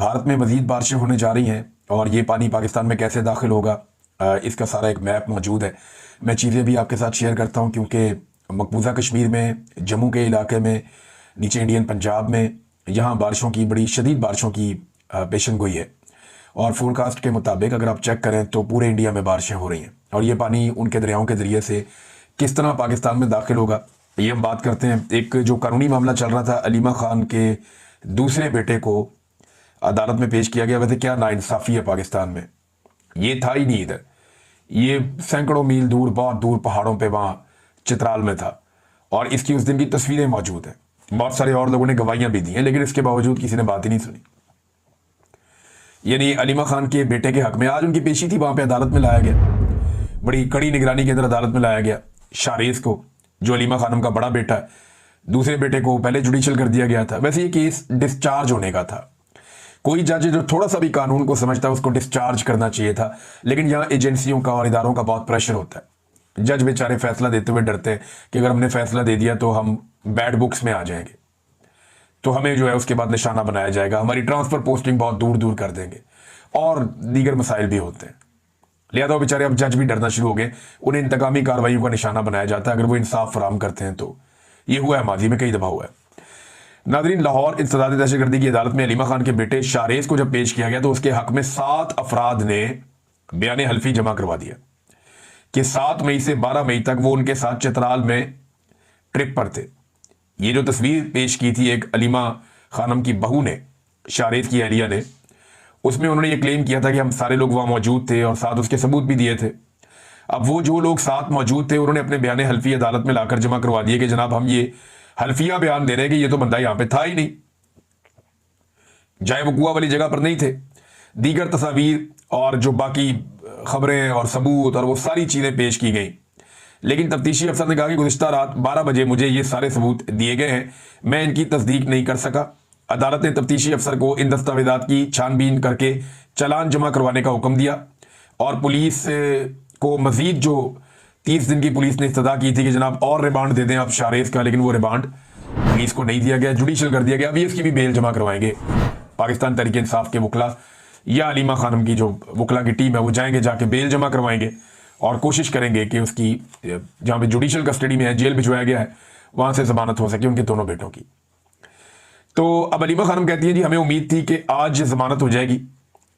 भारत में मज़ीद बारिशें होने जा रही हैं और ये पानी पाकिस्तान में कैसे दाखिल होगा, इसका सारा एक मैप मौजूद है। मैं चीज़ें भी आपके साथ शेयर करता हूँ क्योंकि मकबूजा कश्मीर में, जम्मू के इलाके में, नीचे इंडियन पंजाब में यहाँ बारिशों की, बड़ी शदीद बारिशों की पेशन गोई है। और फोरकास्ट के मुताबिक अगर आप चेक करें तो पूरे इंडिया में बारिशें हो रही हैं और ये पानी उनके दरियाओं के ज़रिए से किस तरह पाकिस्तान में दाखिल होगा, ये हम बात करते हैं। एक जो कानूनी मामला चल रहा था, अलीमा खान के दूसरे बेटे को अदालत में पेश किया गया। वैसे क्या नाइंसाफ़ी है पाकिस्तान में, ये था ही नहीं इधर, ये सैकड़ों मील दूर, बहुत दूर पहाड़ों पे वहाँ चित्राल में था और इसकी उस दिन की तस्वीरें मौजूद हैं। बहुत सारे और लोगों ने गवाहियाँ भी दी हैं लेकिन इसके बावजूद किसी ने बात ही नहीं सुनी। यानी अलीमा खान के बेटे के हक में आज उनकी पेशी थी, वहाँ पे अदालत में लाया गया, बड़ी कड़ी निगरानी के अंदर अदालत में लाया गया। शारेज को, जो अलीमा खानम का बड़ा बेटा है, दूसरे बेटे को पहले जुडिशल कर दिया गया था। वैसे ये केस डिस्चार्ज होने का था, कोई जज जो थोड़ा सा भी कानून को समझता है उसको डिस्चार्ज करना चाहिए था, लेकिन यहाँ एजेंसियों का और इदारों का बहुत प्रेशर होता है। जज बेचारे फैसला देते हुए डरते हैं कि अगर हमने फैसला दे दिया तो हम बैड बुक्स में आ जाएंगे, तो हमें जो है उसके बाद निशाना बनाया जाएगा, हमारी ट्रांसफर पोस्टिंग बहुत दूर दूर कर देंगे और दीगर मसाइल भी होते हैं। लिहाजा वो बेचारे अब जज भी डरना शुरू हो गए, उन्हें इंतकामी कार्रवाइयों का निशाना बनाया जाता है अगर वो इंसाफ फराहम करते हैं। तो ये हुआ है, माजी में कई दफा हुआ है। नाज़रीन, लाहौर इंसदाद दहशतगर्दी की अदालत में अलीमा खान के बेटे शारेज को जब पेश किया गया तो उसके हक में 7 अफराद ने बयान हल्फी जमा करवा दिया कि 7 मई से 12 मई तक वो उनके साथ चित्राल में ट्रिप पर थे। ये जो तस्वीर पेश की थी एक अलीमा खानम की बहू ने, शारेज की अहलिया ने, उसमें उन्होंने ये क्लेम किया था कि हम सारे लोग वहाँ मौजूद थे और साथ उसके सबूत भी दिए थे। अब वो जो लोग साथ मौजूद थे उन्होंने अपने बयान हल्फी अदालत में लाकर जमा करवा दिए कि जनाब हम ये हल्फिया बयान दे रहे हैं कि ये तो बंदा यहाँ पे था ही नहीं, जाए वकुआ वाली जगह पर नहीं थे। दीगर तस्वीर और जो बाकी खबरें और सबूत और वो सारी चीज़ें पेश की गई, लेकिन तफ्तीशी अफसर ने कहा कि गुज़िश्ता रात 12 बजे मुझे ये सारे सबूत दिए गए हैं, मैं इनकी तस्दीक नहीं कर सका। अदालत ने तफ्तीशी अफसर को इन दस्तावेजात की छानबीन करके चालान जमा करवाने का हुक्म दिया और पुलिस को मजीद जो 30 दिन की पुलिस ने इस्तदा की थी कि जनाब और रिमांड दे दें आप शारेज का, लेकिन वो रिमांड पुलिस को नहीं दिया गया, जुडिशल कर दिया गया। अभी इसकी भी बेल जमा करवाएंगे पाकिस्तान तहरीक इंसाफ के वकला या अलीमा खानम की जो वकला की टीम है वो जाएंगे, जाके बेल जमा करवाएंगे और कोशिश करेंगे कि उसकी जहाँ पे जुडिशल कस्टडी में है, जेल भिजवाया गया है, वहाँ से जमानत हो सके उनके दोनों बेटों की। तो अब अलीमा खानम कहती है जी हमें उम्मीद थी कि आज जमानत हो जाएगी,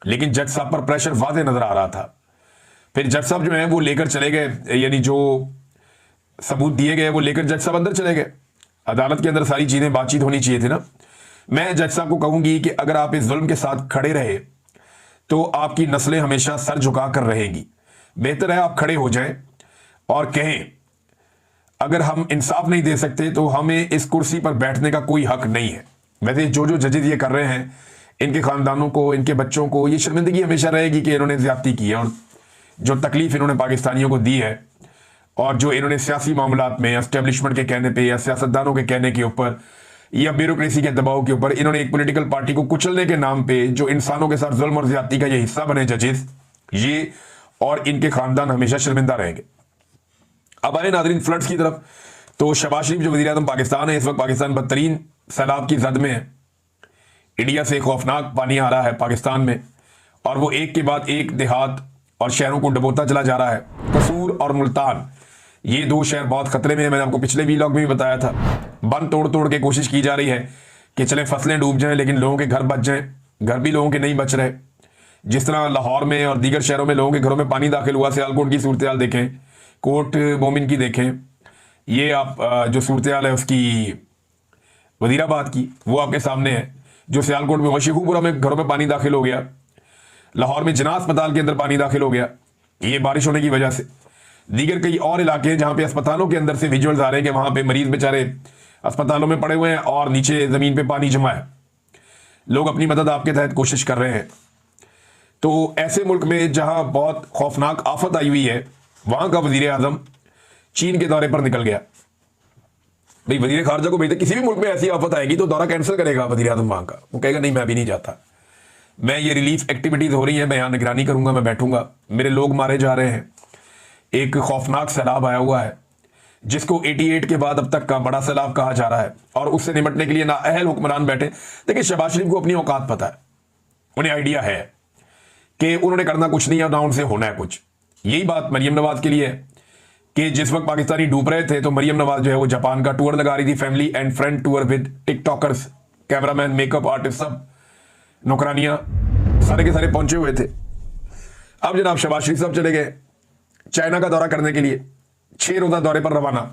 लेकिन जज साहब पर प्रेशर वाज़ेह नजर आ रहा था। फिर जज साहब जो है वो लेकर चले गए, यानी जो सबूत दिए गए वो लेकर जज साहब अंदर चले गए। अदालत के अंदर सारी चीज़ें बातचीत होनी चाहिए थी ना। मैं जज साहब को कहूंगी कि अगर आप इस जुल्म के साथ खड़े रहे तो आपकी नस्लें हमेशा सर झुका कर रहेंगी। बेहतर है आप खड़े हो जाएं और कहें अगर हम इंसाफ नहीं दे सकते तो हमें इस कुर्सी पर बैठने का कोई हक नहीं है। वैसे जो जो जजेज ये कर रहे हैं, इनके खानदानों को, इनके बच्चों को ये शर्मिंदगी हमेशा रहेगी कि इन्होंने ज्यादती की है और जो तकलीफ इन्होंने पाकिस्तानियों को दी है और जो इन्होंने सियासी मामलात में एस्टेब्लिशमेंट के कहने पे या सियासतदानों के कहने के ऊपर या ब्यूरोक्रेसी के दबाव के ऊपर इन्होंने एक पॉलिटिकल पार्टी को कुचलने के नाम पे जो इंसानों के साथ जुल्म और ज्यादती का ये हिस्सा बने जजेस, ये और इनके खानदान हमेशा शर्मिंदा रहेंगे। अब आए नाज़रीन फ्लड्स की तरफ। तो शहबाज शरीफ जो वज़ीर आज़म पाकिस्तान है, इस वक्त पाकिस्तान बदतरीन सैलाब की जद में है। इंडिया से खौफनाक पानी आ रहा है पाकिस्तान में और वो एक के बाद एक देहात और शहरों को डुबोता चला जा रहा है। कसूर और मुल्तान, ये 2 शहर बहुत खतरे में है। मैंने आपको पिछले वीलॉग में भी बताया था, बंद तोड़ तोड़ के कोशिश की जा रही है कि चले फसलें डूब जाएं लेकिन लोगों के घर बच जाएं। घर भी लोगों के नहीं बच रहे। जिस तरह लाहौर में और दीगर शहरों में लोगों के घरों में पानी दाखिल हुआ, सियालकोट की सूरत हाल देखें, कोट मोमिन की देखें, ये आप जो सूरत हाल है उसकी वजीराबाद की वो आपके सामने है। जो सियालकोट में शेखुपुरा में घरों में पानी दाखिल हो गया, लाहौर में जिन्ना अस्पताल के अंदर पानी दाखिल हो गया, ये बारिश होने की वजह से। दीगर कई और इलाके हैं जहाँ पे अस्पतालों के अंदर से विजुअल्स आ रहे हैं कि वहाँ पे मरीज बेचारे अस्पतालों में पड़े हुए हैं और नीचे ज़मीन पे पानी जमा है। लोग अपनी मदद आपके तहत कोशिश कर रहे हैं। तो ऐसे मुल्क में जहाँ बहुत खौफनाक आफत आई हुई है, वहाँ का वज़ीर आज़म चीन के दौरे पर निकल गया। भाई वज़ीर खारजा को भेजते, किसी भी मुल्क में ऐसी आफत आएगी तो दौरा कैंसिल करेगा वज़ीर आज़म वहाँ का। वो कहेगा नहीं मैं भी नहीं जाता, मैं ये रिलीफ एक्टिविटीज़ हो रही हैं, मैं यहाँ निगरानी करूँगा, मैं बैठूंगा, मेरे लोग मारे जा रहे हैं। एक खौफनाक सैलाब आया हुआ है जिसको 88 के बाद अब तक का बड़ा सैलाब कहा जा रहा है और उससे निपटने के लिए नाअहल हुक्मरान बैठे। देखिए शहबाज शरीफ को अपनी औकात पता है, उन्हें आइडिया है कि उन्होंने करना कुछ नहीं है ना उनसे होना है कुछ। यही बात मरियम नवाज के लिए है कि जिस वक्त पाकिस्तानी डूब रहे थे तो मरियम नवाज जो है वो जापान का टूर लगा रही थी, family and friend tour with TikTokers, cameraman, makeup artist, सब नौकरानियां सारे के सारे पहुंचे हुए थे। अब जनाब शहबाज शरीफ साहब चले गए चाइना का दौरा करने के लिए, 6 रोजा दौरे पर रवाना।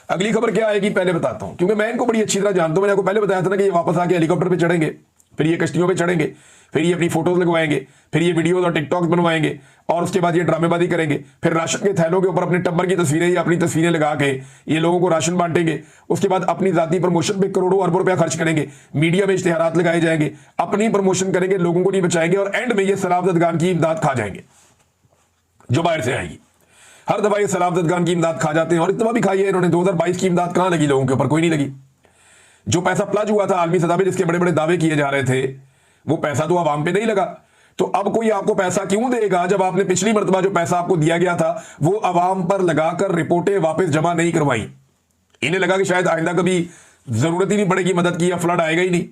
अगली खबर क्या आएगी पहले बताता हूं, क्योंकि मैं इनको बड़ी अच्छी तरह जानता हूं। मैंने आपको पहले बताया था ना कि ये वापस आके हेलीकॉप्टर पे चढ़ेंगे, फिर ये कश्तियों पे चढ़ेंगे, फिर ये अपनी फोटोज लगवाएंगे, फिर ये वीडियोज और टिकटॉक बनवाएंगे, और उसके बाद ये ड्रामेबाजी करेंगे, फिर राशन के थैलों के ऊपर अपने टब्बर की तस्वीरें या अपनी तस्वीरें लगा के ये लोगों को राशन बांटेंगे। उसके बाद अपनी जाती प्रमोशन पे करोड़ों अरबों रुपया खर्च करेंगे, मीडिया में इश्तिहारात लगाए जाएंगे, अपनी प्रमोशन करेंगे, लोगों को नहीं बचाएंगे, और एंड में ये सलामतगान की इमदाद खा जाएंगे जो बाहर से आएगी। हर दफा ये सलामतगान की इमदाद खा जाते हैं, और इतना भी खाई है इन्होंने। 2022 की इमदाद कहां लगी लोगों के ऊपर? कोई नहीं लगी। जो पैसा प्लज हुआ था आलमी सतह पे, जिसके बड़े बड़े दावे किए जा रहे थे, वो पैसा तो आवाम पे नहीं लगा। तो अब कोई आपको पैसा क्यों देगा जब आपने पिछली मर्तबा जो पैसा आपको दिया गया था वो अवाम पर लगाकर रिपोर्टें वापस जमा नहीं करवाई? इन्हें लगा कि शायद आइंदा कभी जरूरत ही नहीं पड़ेगी मदद की, या फ्लड आएगा ही नहीं,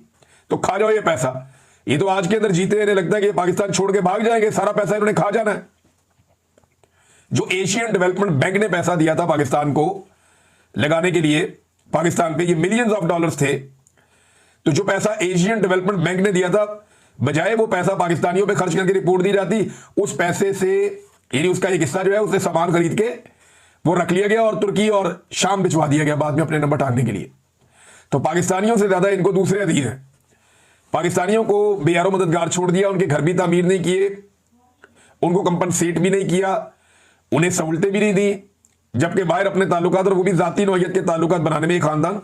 तो खा जाओ ये पैसा। ये तो आज के अंदर जीते, इन्हें लगता है कि पाकिस्तान छोड़ के भाग जाएंगे, सारा पैसा इन्होंने खा जाना है। जो एशियन डेवलपमेंट बैंक ने पैसा दिया था पाकिस्तान को लगाने के लिए, पाकिस्तान पे ये मिलियंस ऑफ डॉलर्स थे, तो जो पैसा एशियन डेवलपमेंट बैंक ने दिया था, बजाय वो पैसा पाकिस्तानियों पे खर्च करके रिपोर्ट दी जाती, उस पैसे से यानी उसका एक हिस्सा जो है उससे सामान खरीद के वो रख लिया गया और तुर्की और शाम भिजवा दिया गया बाद में अपने नंबर टांगने के लिए। तो पाकिस्तानियों से ज्यादा इनको दूसरे अधीन है। पाकिस्तानियों को बेयारो मददगार छोड़ दिया, उनके घर भी तामीर नहीं किए, उनको कंपनसेट भी नहीं किया, उन्हें सहूलतें भी नहीं दी, जबकि बाहर अपने ताल्लुकात, और वो भी जाती नौयत के ताल्लुकात बनाने में एक खानदान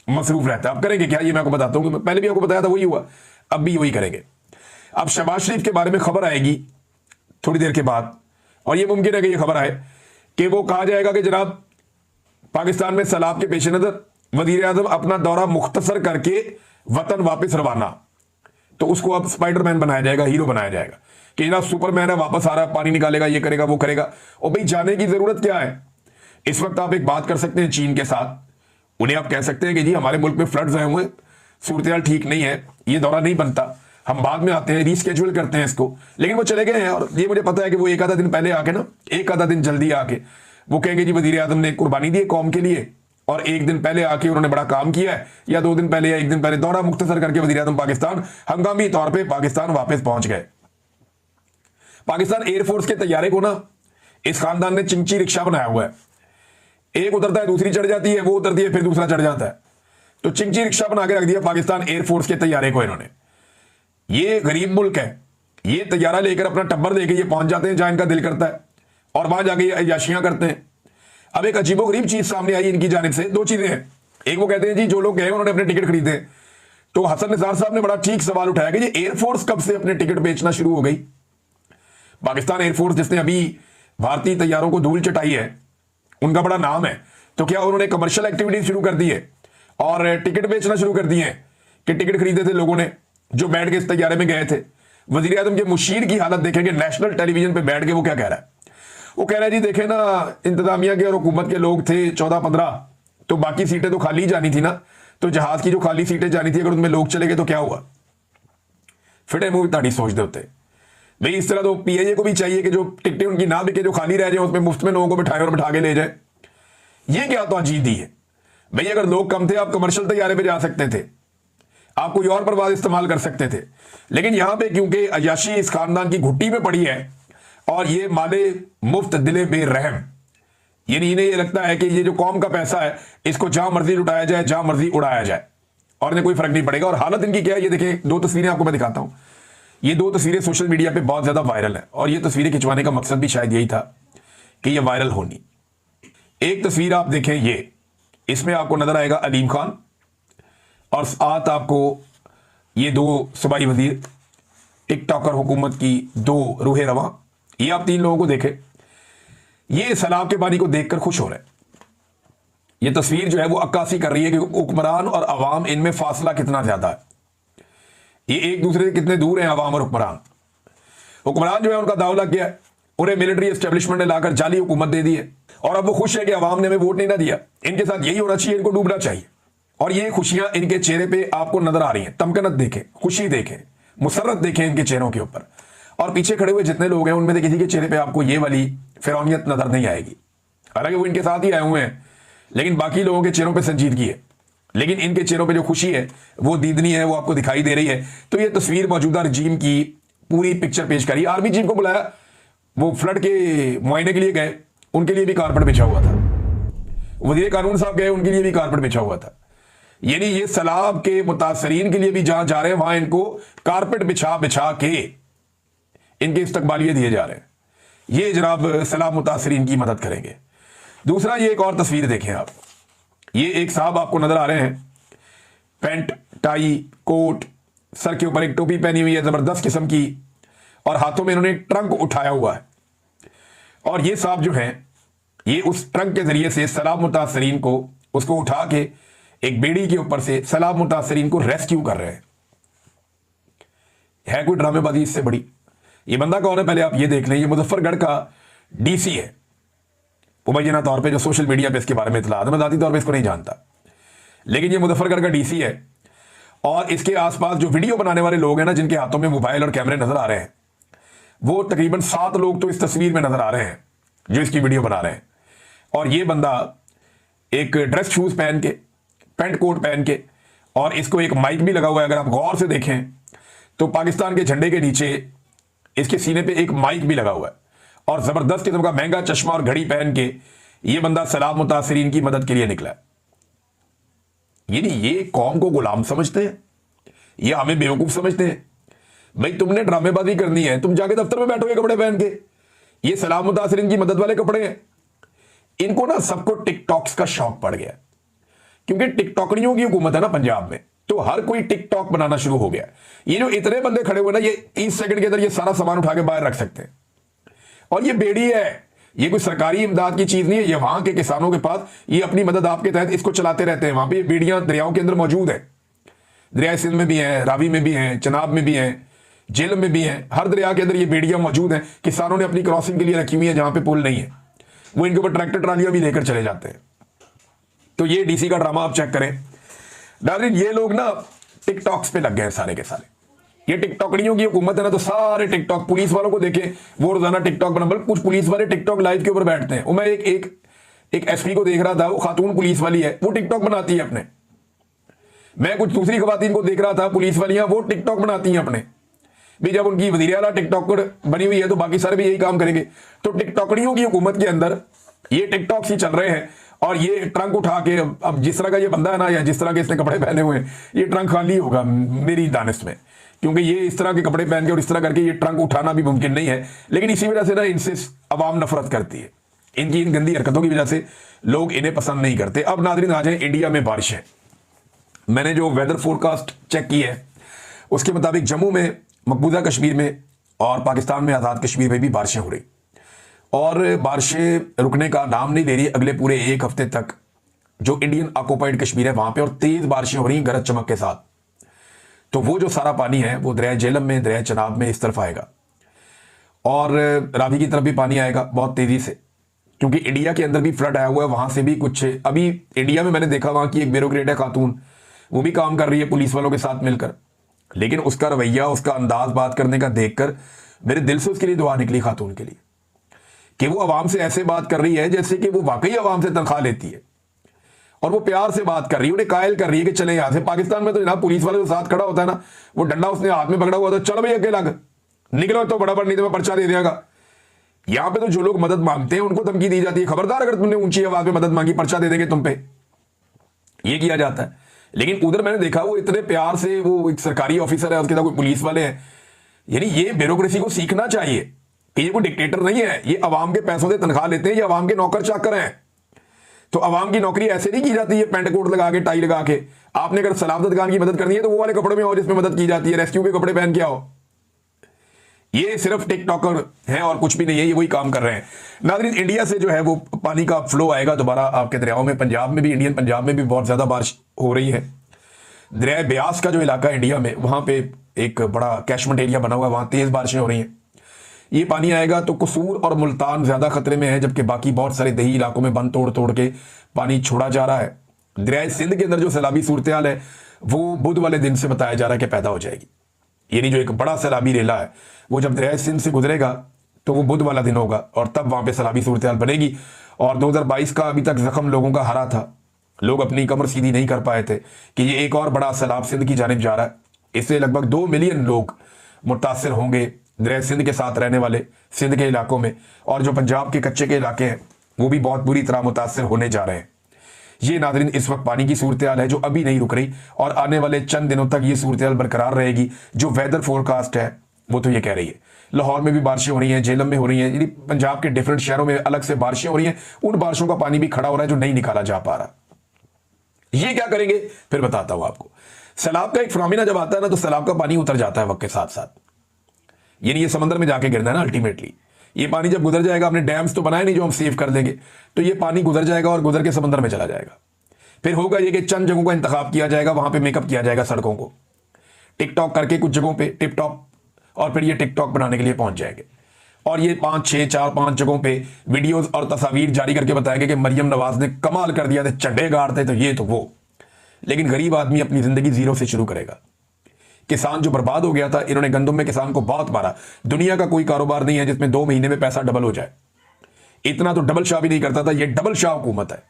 मसरूफ रहता है। अब करेंगे क्या, ये मैं आपको बताता हूं। पहले भी आपको बताया था, वही हुआ, अब भी वही करेंगे। अब शहबाज शरीफ के बारे में खबर आएगी थोड़ी देर के बाद, और ये मुमकिन है कि ये खबर आए कि वो कहा जाएगा कि जनाब पाकिस्तान में सैलाब के पेश नजर वजीर आजम अपना दौरा मुख्तसर करके वतन वापस रवाना। तो उसको अब स्पाइडरमैन बनाया जाएगा, हीरो बनाया जाएगा कि जनाब सुपरमैन है, वापस आ रहा है, पानी निकालेगा, ये करेगा, वो करेगा। और भाई जाने की जरूरत क्या है? इस वक्त आप एक बात कर सकते हैं चीन के साथ, उन्हें आप कह सकते हैं कि जी हमारे मुल्क में फ्लड्स आए हुए, सूरत ठीक नहीं है, ये दौरा नहीं बनता, हम बाद में आते हैं, रीस्केड्यूल करते हैं इसको। लेकिन वो चले गए हैं, और ये मुझे पता है कि वो एक आधा दिन पहले आके ना, एक आधा दिन जल्दी आके वो कहेंगे जी वजीर आजम ने कुर्बानी दी कौम के लिए, और एक दिन पहले आके उन्होंने बड़ा काम किया है, या 2 दिन पहले या 1 दिन पहले दौरा मुख्तसर करके वजीर आजम पाकिस्तान हंगामी तौर पर पाकिस्तान वापस पहुंच गए। पाकिस्तान एयरफोर्स के तैयारे को ना इस खानदान ने चिंची रिक्शा बनाया हुआ है। एक उतरता है, दूसरी चढ़ जाती है, वो उतरती है, फिर दूसरा चढ़ जाता है। तो चिंची रिक्शा बना के रख दिया पाकिस्तान एयरफोर्स के तैयारे को इन्होंने। ये गरीब मुल्क है, ये तैयारा लेकर अपना टब्बर लेके ये पहुंच जाते हैं जहां इनका दिल करता है, और वहां जाके ये अय्याशियां करते हैं। अब एक अजीबोगरीब चीज सामने आई इनकी जानिब से, 2 चीजें हैं। एक वो कहते हैं जी जो लोग गए उन्होंने अपने टिकट खरीदे, तो हसन निसार साहब ने बड़ा ठीक सवाल उठाया कि ये एयरफोर्स कब से अपने टिकट बेचना शुरू हो गई? पाकिस्तान एयरफोर्स जिसने अभी भारतीय तैयारों को धूल चटाई है, उनका बड़ा नाम है, तो क्या उन्होंने कमर्शियल एक्टिविटीज शुरू कर दी है और टिकट बेचना शुरू कर दिए हैं? कि टिकट खरीदे थे लोगों ने जो बैठ के इस तैयारे में गए थे। वजीर आजम के मुशीर की हालत देखेंगे, नेशनल टेलीविजन पे बैठ के वो क्या कह रहा है? वो कह रहा है जी देखे ना, इंतजामिया के और हुकूमत के लोग थे 14-15, तो बाकी सीटें तो खाली जानी थी ना, तो जहाज की जो खाली सीटें जानी थी अगर उनमें लोग चले गए तो क्या हुआ? फिटे मुंह ताड़ी सोच दे होते भाई। इस तरह तो पीआईए को भी चाहिए कि जो टिकटें उनकी ना बिके, जो खाली रह जाए, उसमें मुफ्त में लोगों को बिठाए और बिठा के ले जाए। ये क्या तो अजीब दी है भाई। अगर लोग कम थे आप कमर्शियल तैयारे पे जा सकते थे, आप कोई और परवाज इस्तेमाल कर सकते थे, लेकिन यहां पे क्योंकि अयाशी इस खानदान की घुट्टी में पड़ी है और ये माले मुफ्त दिले बेरहम, यानी इन्हें ये लगता है कि ये जो कौम का पैसा है इसको जहां मर्जी लुटाया जाए, जहां मर्जी उड़ाया जाए, और इन्हें कोई फर्क नहीं पड़ेगा। और हालत इनकी क्या है ये देखें, 2 तस्वीरें आपको मैं दिखाता हूं। ये 2 तस्वीरें सोशल मीडिया पे बहुत ज्यादा वायरल है, और ये तस्वीरें खिंचवाने का मकसद भी शायद यही था कि ये वायरल होनी। एक तस्वीर आप देखें, ये इसमें आपको नजर आएगा अलीम खान, और साथ आपको ये 2 सूबाई वजीर, टिकटॉकर हुकूमत की 2 रूहे रवां, ये आप 3 लोगों को देखें। ये सैलाब के पानी को देखकर खुश हो रहे हैं। ये तस्वीर जो है वो अक्कासी कर रही है कि हुक्मरान और अवाम इनमें फासला कितना ज्यादा है, ये एक दूसरे से कितने दूर हैं अवाम और हुक्मरान। हुक्मरान जो है उनका दाव लग गया है, उन्हें मिलिट्री एस्टेब्लिशमेंट ने लाकर जाली हुकूमत दे दी है, और अब वो खुश है कि अवाम ने हमें वोट नहीं ना दिया। इनके साथ यही होना चाहिए, इनको डूबना चाहिए। और ये खुशियां इनके चेहरे पे आपको नजर आ रही हैं। तमकनत देखें, खुशी देखें, मुसर्रत देखें इनके चेहरों के ऊपर, और पीछे खड़े हुए जितने लोग हैं उनमें से किसी के चेहरे पे आपको ये वाली फिरौनियत नजर नहीं आएगी। हालांकि वो इनके साथ ही आए हुए हैं, लेकिन बाकी लोगों के चेहरों पे संजीदगी है, लेकिन इनके चेहरों पे जो खुशी है वो दीदनी है, वो आपको दिखाई दे रही है। तो ये तस्वीर मौजूदा रजीम की पूरी पिक्चर पेश करी। आर्मी चीफ को बुलाया, वो फ्लड के मुआयने के लिए गए, उनके लिए भी कारपेट बिछा हुआ था। वजीर कानून साहब गए, उनके लिए भी कारपेट बिछा हुआ था। यानी ये सैलाब के मुतासरीन के लिए भी जहां जा रहे हैं वहां इनको कारपेट बिछा बिछा के इनके इस्तकबालिये दिए जा रहे हैं। ये जनाब सैलाब मुतासरीन की मदद करेंगे। दूसरा, ये एक और तस्वीर देखें आप, ये एक साहब आपको नजर आ रहे हैं, पैंट टाई कोट, सर के ऊपर एक टोपी पहनी हुई है जबरदस्त किस्म की, और हाथों में इन्होंने एक ट्रंक उठाया हुआ है। और ये साहब जो हैं ये उस ट्रंक के जरिए से सैलाब मुतासरीन को उसको उठा के एक बेड़ी के ऊपर से सैलाब मुतासरीन को रेस्क्यू कर रहे हैं। है कोई ड्रामेबाजी इससे बड़ी? ये बंदा कौन है पहले आप ये देख लें। ये मुजफ्फरगढ़ का डीसी है, मुबैना तौर पे जो सोशल मीडिया पे इसके बारे में इतला, मैं जाती तौर पे इसको नहीं जानता, लेकिन ये मुजफ्फरगढ़ का डीसी है। और इसके आसपास जो वीडियो बनाने वाले लोग हैं ना, जिनके हाथों में मोबाइल और कैमरे नजर आ रहे हैं, वो तकरीबन 7 लोग तो इस तस्वीर में नजर आ रहे हैं जो इसकी वीडियो बना रहे हैं। और ये बंदा एक ड्रेस शूज पहन के, पैंट कोट पहन के, और इसको एक माइक भी लगा हुआ है। अगर आप गौर से देखें तो पाकिस्तान के झंडे के नीचे इसके सीने पे एक माइक भी लगा हुआ है, और जबरदस्त किस्म का महंगा चश्मा और घड़ी पहन के ये बंदा सैलाब मुतासरीन की मदद के लिए निकला है। ये कौम को गुलाम समझते हैं, ये हमें बेवकूफ समझते हैं। भाई तुमने ड्रामेबाजी करनी है, तुम जाके दफ्तर में बैठोगे कपड़े पहन के। ये सैलाब मुतासरीन की मदद वाले कपड़े हैं। इनको ना सबको टिकटॉक्स का शौक पड़ गया, क्योंकि टिकटॉकड़ियों की हुकूमत है ना पंजाब में, तो हर कोई टिकटॉक बनाना शुरू हो गया। ये जो इतने बंदे खड़े हुए ना, ये 30 सेकंड के अंदर ये सारा सामान उठा के बाहर रख सकते हैं। और ये बेड़ी है, ये कोई सरकारी इमदाद की चीज नहीं है। ये वहां के किसानों के पास, ये अपनी मदद आपके तहत इसको चलाते रहते हैं। वहां पे ये बेड़ियां दरियाओं के अंदर मौजूद है, दरिया सिंध में भी है, रावी में भी है, चनाब में भी है, झेलम में भी है। हर दरिया के अंदर ये बेड़ियां मौजूद हैं। किसानों ने अपनी क्रॉसिंग के लिए रखी हुई है, जहां पे पुल नहीं है वो इनके ऊपर ट्रैक्टर ट्रालियां भी लेकर चले जाते हैं। तो ये डीसी का ड्रामा आप चेक करें नाज़रीन। ये लोग ना टिकटॉक्स पे लग गए सारे के सारे। ये टिकटॉकड़ियों की हुकूमत है ना, तो सारे टिकटॉक, पुलिस वालों को देखें वो रोजाना टिकटॉक बना, बल्कि कुछ पुलिस वाले टिकटॉक लाइव के ऊपर बैठते हैं। मैं एक एसपी को देख रहा था, वो खातून पुलिस वाली है, वो टिकटॉक बनाती है अपने। मैं कुछ दूसरी खवातीन को देख रहा था, पुलिस वालियां, वो टिकटॉक बनाती हैं अपने। भी जब उनकी वज़ीर आला टिकटॉकर बनी हुई है तो बाकी सारे भी यही काम करेंगे। तो टिकटॉकड़ियों की हुकूमत के अंदर ये टिकटॉक्स ही चल रहे हैं। और ये ट्रंक उठा के, अब जिस तरह का ये बंदा है ना, या जिस तरह के इसने कपड़े पहने हुए हैं, ये ट्रंक खाली होगा मेरी दानिश में, क्योंकि ये इस तरह के कपड़े पहन के और इस तरह करके ये ट्रंक उठाना भी मुमकिन नहीं है। लेकिन इसी वजह से ना इनसे अवाम नफरत करती है, इनकी इन गंदी हरकतों की वजह से लोग इन्हें पसंद नहीं करते। अब नाज़रीन आ जाए इंडिया में बारिश है। मैंने जो वेदर फोरकास्ट चेक की है उसके मुताबिक जम्मू में, मकबूजा कश्मीर में और पाकिस्तान में आज़ाद कश्मीर में भी बारिशें हो रही, और बारिशें रुकने का नाम नहीं ले रही। अगले पूरे 1 हफ्ते तक जो इंडियन ऑक्युपाइड कश्मीर है वहां पे और तेज बारिशें हो रही हैं गरज चमक के साथ। तो वो जो सारा पानी है वो दरिया झेलम में, दरिया चनाब में इस तरफ आएगा, और रावी की तरफ भी पानी आएगा बहुत तेजी से, क्योंकि इंडिया के अंदर भी फ्लड आया हुआ है। वहां से भी कुछ, अभी इंडिया में मैंने देखा वहां की एक ब्यूरोक्रेट है खातून, वो भी काम कर रही है पुलिस वालों के साथ मिलकर, लेकिन उसका रवैया, उसका अंदाज बात करने का देखकर मेरे दिल से उसके लिए दुआ निकली, खातून के लिए, कि वो आवाम से ऐसे बात कर रही है जैसे कि वो वाकई आवाम से तनख्वाह लेती है, और वो प्यार से बात कर रही है, उन्हें कायल कर रही है कि चले यहां से। पाकिस्तान में तो जनाब पुलिस वाले के साथ खड़ा होता है ना, वो डंडा उसने हाथ में पकड़ा हुआ था, चलो भाई अकेला निकलो तो बड़ा नहीं तो मैं पर्चा दे देगा। यहां पे तो जो लोग मदद मांगते हैं उनको धमकी दी जाती है, खबरदार अगर तुमने ऊंची आवाज में मदद मांगी पर्चा दे देंगे तुम पे, ये किया जाता है। लेकिन उधर मैंने देखा वो इतने प्यार से, वो एक सरकारी ऑफिसर है, उसके साथ कोई पुलिस वाले हैं। यानी ये ब्यूरोक्रेसी को सीखना चाहिए कि ये कोई डिक्टेटर नहीं है, ये अवाम के पैसों से तनख्वाह लेते हैं, ये अवाम के नौकर चाकर हैं। तो अवाम की नौकरी ऐसे नहीं की जाती है पैंट कोट लगा के, टाई लगा के। आपने अगर सलामत खान की मदद करनी है तो वो वाले कपड़े में आओ जिसमें मदद की जाती है, रेस्क्यू के कपड़े पहन के आओ। ये सिर्फ टिकटॉकर हैं और कुछ भी नहीं है, ये वही काम कर रहे हैं। नाज़रीन इंडिया से जो है वो पानी का फ्लो आएगा दोबारा आपके दरियाओं में। पंजाब में भी, इंडियन पंजाब में भी बहुत ज़्यादा बारिश हो रही है। दरिया ब्यास का जो इलाका है इंडिया में, वहाँ पे एक बड़ा कैशमेंट एरिया बना हुआ है, वहाँ तेज़ बारिशें हो रही हैं। ये पानी आएगा तो कसूर और मुल्तान ज़्यादा खतरे में है, जबकि बाकी बहुत सारे दही इलाकों में बंद तोड़ तोड़ के पानी छोड़ा जा रहा है। दरिया सिंध के अंदर जो सैलाबी सूरत हाल है वो बुध वाले दिन से बताया जा रहा है कि पैदा हो जाएगी। यानी जो एक बड़ा सैलाबी रेला है वो जब दरिया सिंध से गुजरेगा तो वो बुध वाला दिन होगा और तब वहां पे सैलाबी सूरत हाल बनेगी। और 2022 का अभी तक जख्म लोगों का हरा था, लोग अपनी कमर सीधी नहीं कर पाए थे कि ये एक और बड़ा सैलाब सिंध की जानिब जा रहा है। इससे लगभग 2 मिलियन लोग मुतासिर होंगे दरिया सिंध के साथ रहने वाले सिंध के इलाकों में, और जो पंजाब के कच्चे के इलाके हैं वो भी बहुत बुरी तरह मुतासिर होने जा रहे हैं। ये नाज़रीन इस वक्त पानी की सूरत हाल है जो अभी नहीं रुक रही और आने वाले चंद दिनों तक ये सूरत हाल बरकरार रहेगी। जो वेदर फोरकास्ट है वो तो ये कह रही है लाहौर में भी बारिशें हो रही हैं, झेलम में हो रही हैं, यानी पंजाब के डिफरेंट शहरों में अलग से बारिशें हो रही हैं। उन बारिशों का पानी भी खड़ा हो रहा है जो नहीं निकाला जा पा रहा। ये क्या करेंगे फिर बताता हूं आपको। सैलाब का एक फिनोमेना जब आता है ना तो सैलाब का पानी उतर जाता है वक्त के साथ साथ, यानी ये समंदर में जाके गिरना है ना अल्टीमेटली। ये पानी जब गुजर जाएगा, हमने डैम्स तो बनाए नहीं जो हम सेव कर देंगे, तो ये पानी गुजर जाएगा और गुजर के समंदर में चला जाएगा। फिर होगा ये कि चंद जगहों का इंतखाब किया जाएगा, वहां पे मेकअप किया जाएगा सड़कों को टिकटॉक करके कुछ जगहों पे टिप टॉप, और फिर ये टिकटॉक बनाने के लिए पहुंच जाएंगे और ये 4-5 जगहों पे वीडियोस और तस्वीर जारी करके बताएंगे कि मरियम नवाज ने कमाल कर दिया थे, चंडे गाड़ते तो ये तो वो। लेकिन गरीब आदमी अपनी जिंदगी जीरो से शुरू करेगा। किसान जो बर्बाद हो गया था, इन्होंने गंदम में किसान को बहुत मारा। दुनिया का कोई कारोबार नहीं है जिसमें 2 महीने में पैसा डबल हो जाए। इतना तो डबल शाह भी नहीं करता था, ये डबल शाह हुकूमत है।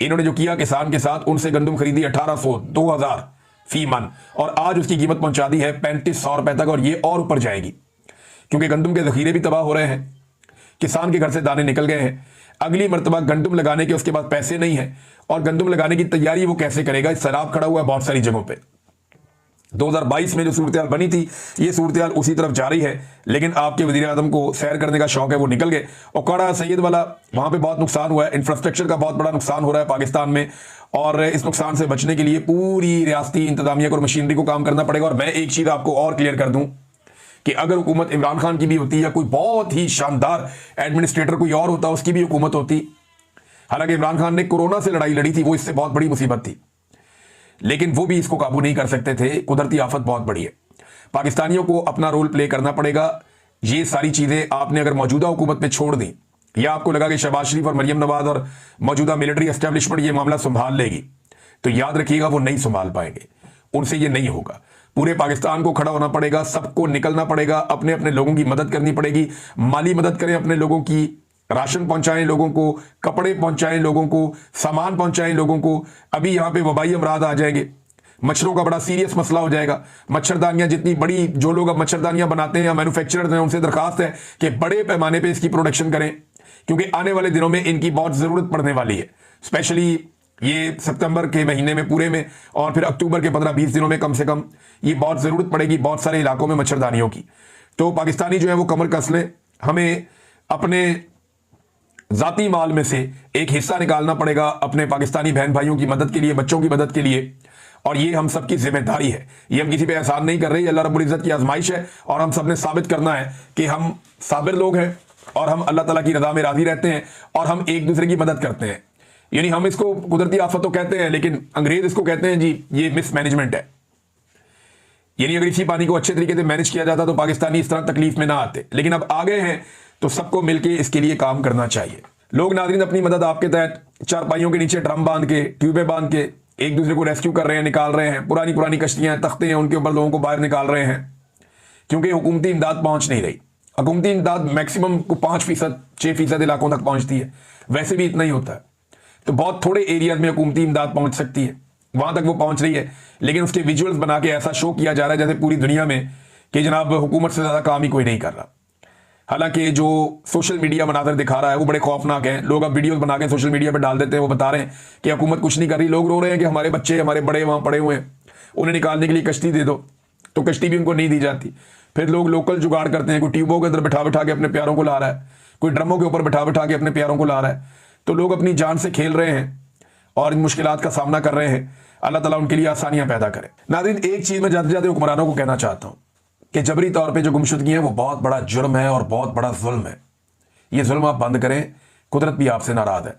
इन्होंने जो किया किसान के साथ, उनसे गंदम खरीदी 1800 2000 फी मन, और आज उसकी कीमत पहुंचा दी है 3500 रुपए तक, और ये और ऊपर जाएगी क्योंकि गंदम के जखीरे भी तबाह हो रहे हैं, किसान के घर से दाने निकल गए हैं। अगली मरतबा गंदम लगाने के उसके बाद पैसे नहीं है, और गंदम लगाने की तैयारी वो कैसे करेगा? सैलाब खड़ा हुआ है बहुत सारी जगहों पे। 2022 में जो सूरत हाल बनी थी, ये सूरत हाल उसी तरफ जा रही है। लेकिन आपके वजीर आजम को सैर करने का शौक है, वो निकल गए। औकाड़ा सैयद वाला वहां पे बहुत नुकसान हुआ है, इंफ्रास्ट्रक्चर का बहुत बड़ा नुकसान हो रहा है पाकिस्तान में, और इस नुकसान से बचने के लिए पूरी रियासती इंतजामिया को और मशीनरी को काम करना पड़ेगा। और मैं एक चीज आपको और क्लियर कर दूं कि अगर हुकूमत इमरान खान की भी होती या कोई बहुत ही शानदार एडमिनिस्ट्रेटर कोई और होता, उसकी भी हुकूमत होती, हालांकि इमरान खान ने कोरोना से लड़ाई लड़ी थी, वो इससे बहुत बड़ी मुसीबत थी, लेकिन वो भी इसको काबू नहीं कर सकते थे। कुदरती आफत बहुत बड़ी है, पाकिस्तानियों को अपना रोल प्ले करना पड़ेगा। ये सारी चीजें आपने अगर मौजूदा हुकूमत में छोड़ दी, या आपको लगा कि शहबाज शरीफ और मरियम नवाज और मौजूदा मिलिट्री एस्टेब्लिशमेंट ये मामला संभाल लेगी, तो याद रखिएगा वो नहीं संभाल पाएंगे, उनसे ये नहीं होगा। पूरे पाकिस्तान को खड़ा होना पड़ेगा, सबको निकलना पड़ेगा, अपने अपने लोगों की मदद करनी पड़ेगी। माली मदद करें अपने लोगों की, राशन पहुंचाएं लोगों को, कपड़े पहुंचाएं लोगों को, सामान पहुंचाएं लोगों को। अभी यहां पे वबाई अमराद आ जाएंगे, मच्छरों का बड़ा सीरियस मसला हो जाएगा। मच्छरदानियां जितनी बड़ी, जो लोग अब मच्छरदानियां बनाते हैं या मैन्युफैक्चरर्स हैं, उनसे दरखास्त है कि बड़े पैमाने पे इसकी प्रोडक्शन करें, क्योंकि आने वाले दिनों में इनकी बहुत जरूरत पड़ने वाली है। स्पेशली ये सितंबर के महीने में पूरे में, और फिर अक्टूबर के 15-20 दिनों में कम से कम ये बहुत जरूरत पड़ेगी बहुत सारे इलाकों में मच्छरदानियों की। तो पाकिस्तानी जो है वो कमर कस लें, हमें अपने जाती माल में से एक हिस्सा निकालना पड़ेगा अपने पाकिस्तानी बहन भाइयों की मदद के लिए, बच्चों की मदद के लिए, और ये हम सबकी जिम्मेदारी है। ये हम किसी पे एहसान नहीं कर रहे, ये अल्लाह रब्बुल इज्जत की आजमाइश है, और हम सबने साबित करना है कि हम साबिर लोग हैं और हम अल्लाह ताला की रज़ा में राजी रहते हैं और हम एक दूसरे की मदद करते हैं। यानी हम इसको कुदरती आफत तो कहते हैं, लेकिन अंग्रेज इसको कहते हैं जी ये मिसमैनेजमेंट है। यानी अगर इसी पानी को अच्छे तरीके से मैनेज किया जाता तो पाकिस्तानी इस तरह तकलीफ में ना आते, लेकिन अब आ गए हैं तो सबको मिलकर इसके लिए काम करना चाहिए। लोग नाज़रीन अपनी मदद आपके तहत चारपाइयों के नीचे ड्रम बांध के, ट्यूबें बांध के एक दूसरे को रेस्क्यू कर रहे हैं, निकाल रहे हैं। पुरानी पुरानी कश्तियां, तख्ते हैं, उनके ऊपर लोगों को बाहर निकाल रहे हैं, क्योंकि हुकूमती इमदाद पहुंच नहीं रही। हुकूमती इमदाद मैक्सिमम को 5%, 6% इलाकों तक पहुंचती है, वैसे भी इतना ही होता है। तो बहुत थोड़े एरियाज में हुकूमती इमदाद पहुंच सकती है, वहां तक वो पहुंच रही है, लेकिन उसके विजुअल्स बना के ऐसा शो किया जा रहा है जैसे पूरी दुनिया में कि जनाब हुकूमत से ज्यादा काम ही कोई नहीं कर रहा। हालांकि जो सोशल मीडिया मनाजर दिखा रहा है वो बड़े खौफनाक हैं। लोग अब वीडियोस बना के सोशल मीडिया पर डाल देते हैं, वो बता रहे हैं कि हुकूमत कुछ नहीं कर रही। लोग रो रहे हैं कि हमारे बच्चे, हमारे बड़े वहां पड़े हुए हैं, उन्हें निकालने के लिए कश्ती दे दो, तो कश्ती भी उनको नहीं दी जाती। फिर लोग लोकल जुगाड़ करते हैं, कोई ट्यूबों के अंदर बैठा बैठा के अपने प्यारों को ला रहा है, कोई ड्रमों के ऊपर बैठा बैठा के अपने प्यारों को ला रहा है। तो लोग अपनी जान से खेल रहे हैं और इन मुश्किलात का सामना कर रहे हैं। अल्लाह ताला उनके लिए आसानियां पैदा करे। नाज़रीन, एक चीज मैं जाते जाते हुक्मरानों को कहना चाहता हूं कि जबरी तौर पे जो गुमशुदगी है वो बहुत बड़ा जुर्म है और बहुत बड़ा जुल्म है। ये जुल्म आप बंद करें, कुदरत भी आपसे नाराज है।